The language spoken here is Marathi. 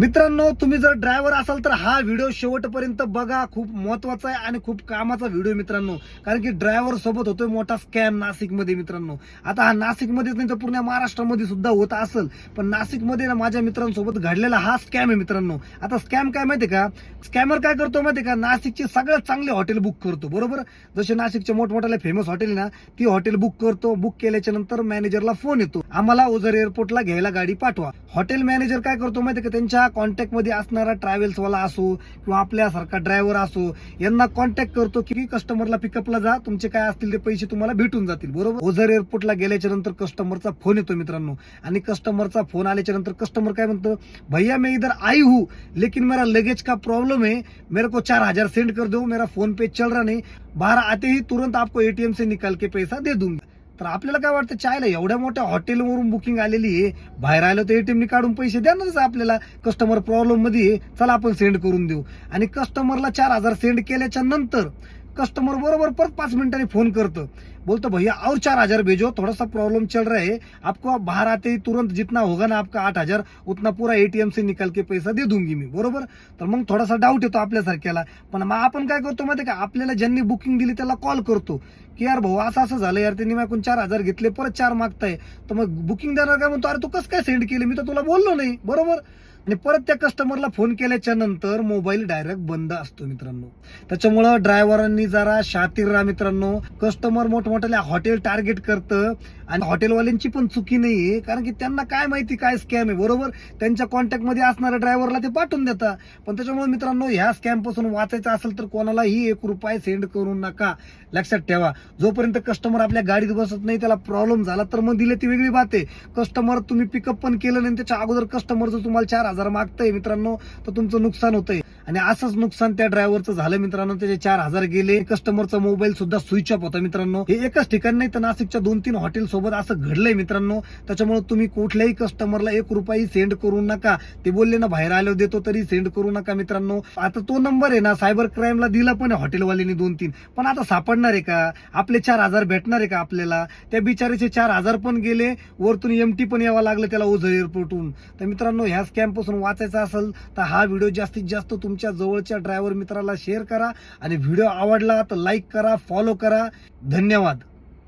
मित्रांनो, तुम्ही जर ड्रायव्हर असाल तर हा व्हिडिओ शेवटपर्यंत बघा. खूप महत्वाचा आहे आणि खूप कामाचा व्हिडिओ मित्रांनो. कारण की ड्रायव्हर सोबत होतोय मोठा स्कॅम नाशिकमध्ये मित्रांनो. आता हा नाशिकमध्येच नाही तर पूर्ण महाराष्ट्रामध्ये सुद्धा होत असेल, पण नाशिकमध्ये ना माझ्या मित्रांसोबत घडलेला हा स्कॅम आहे मित्रांनो. आता स्कॅम काय माहितीये का? स्कॅमर काय करतो माहितीये का? नाशिकचे सगळ्यात चांगले हॉटेल बुक करतो, बरोबर. जसे नाशिकचे मोठमोठ्याले फेमस हॉटेल ना, ती हॉटेल बुक करतो. बुक केल्याच्या नंतर मॅनेजरला फोन येतो, आम्हाला ओझर एअरपोर्टला घ्यायला गाडी पाठवा. हॉटेल मॅनेजर काय करतो माहितीये का? त्यांच्या कॉन्टॅक्ट मध्ये असणारा ट्रॅव्हल्सवाला असो किंवा आपल्यासारखा ड्रायव्हर असो, यांना कॉन्टॅक्ट करतो की कस्टमरला पिकअपला जा, तुमचे काय असतील ते पैसे तुम्हाला भेटून जातील, बरोबर. ओझर एअरपोर्टला गेल्याच्या नंतर कस्टमरचा फोन येतो मित्रांनो. आणि कस्टमरचा फोन आल्याच्या नंतर कस्टमर काय म्हणतो, भैया मैं इधर आई हूँ लेकिन मेरा लगेज का प्रॉब्लम है, मेरे को 4,000 सेंड कर दो, मेरा फोन पे चल रहा नहीं, बाहर आते ही तुरंत आपको एटीएम से निकाल के पैसा दे दूंगा. तर आपल्याला काय वाटतं, चायला एवढ्या मोठ्या हॉटेलवरून बुकिंग आलेली आहे, बाहेर आलं तर एटीएम काढून पैसे देणारच आपल्याला. कस्टमर प्रॉब्लेम मध्ये आहे, चला आपण सेंड करून देऊ. आणि कस्टमरला 4,000 सेंड केल्याच्या नंतर कस्टमर बरोबर परत 5 मिनिटांनी फोन करतं, बोलतो भैया और 4,000 भेजो, थोड़ा सा प्रॉब्लम चल रहा है, आपको बाहर आते ही तुरंत जितना होगा ना आपका 8,000 उतना पूरा एटीएम से निकाल के पैसा दे दूंगी मी, बरोबर. तर मग थोडासा डाऊट येतो आपल्यासारख्याला. पण मग आपण काय करतो माहिती का? आपल्याला ज्यांनी बुकिंग दिली त्याला कॉल करतो की यार भाऊ असं असं झालं यार, त्यांनी माझ्याकडून 4,000 घेतले, परत 4 मागताय. तर मग बुकिंग देणार काय म्हणतो, अरे तू कसं काय सेंड केले, मी तर तुला बोललो नाही, बरोबर. आणि परत त्या कस्टमरला फोन केल्याच्या नंतर मोबाईल डायरेक्ट बंद असतो मित्रांनो. त्याच्यामुळं ड्रायव्हरांनी जरा शातीर राहा मित्रांनो. कस्टमर मोठमोठ्या हॉटेल टार्गेट करतं आणि हॉटेलवाल्यांची पण चुकी नाहीये, कारण की त्यांना काय माहिती काय स्कॅम आहे, बरोबर. त्यांच्या कॉन्टॅक्ट मध्ये असणाऱ्या ड्रायव्हरला ते पाठवून देतात. पण त्याच्यामुळे मित्रांनो, ह्या स्कॅम पासून वाचायचं असेल तर कोणालाही 1 रुपया सेंड करू नका. लक्षात ठेवा, जोपर्यंत कस्टमर आपल्या गाडीत बसत नाही, त्याला प्रॉब्लेम झाला तर मग दिले ती वेगळी बात आहे. कस्टमर तुम्ही पिकअप पण केलं नाही, त्याच्या अगोदर कस्टमर जर तुम्हाला 4,000 मागतंय मित्रांनो, तर तुमचं नुकसान होतंय. आणि असंच नुकसान त्या ड्रायव्हरचं झालं मित्रांनो. त्याचे 4,000 गेले, कस्टमरचा मोबाईल सुद्धा स्विच ऑफ होता मित्रांनो. हे एकच ठिकाण नाही तर नाशिकच्या 2-3 हॉटेल सोबत असं घडलंय मित्रांनो. त्याच्यामुळे तुम्ही कुठल्याही कस्टमरला 1 रुपयाही सेंड करू नका. ते बोलले ना बाहेर आलो देतो, तरी सेंड करू नका मित्रांनो. आता तो नंबर आहे ना सायबर क्राईमला दिला पण आहे हॉटेलवाल्यांनी 2-3, पण आता सापडणार आहे का? आपले 4,000 भेटणार आहे का आपल्याला? त्या बिचारीचे 4,000 पण गेले, वरतून एमटी पण यावं लागलं त्याला ओझर एअरपोर्टहून. तर मित्रांनो, ह्या स्कॅम पासून वाचायचं असेल तर हा व्हिडिओ जास्तीत जास्त तुमच्या जवळच्या ड्रायव्हर मित्राला शेअर करा. आणि व्हिडिओ आवडला तर लाईक करा, फॉलो करा. धन्यवाद.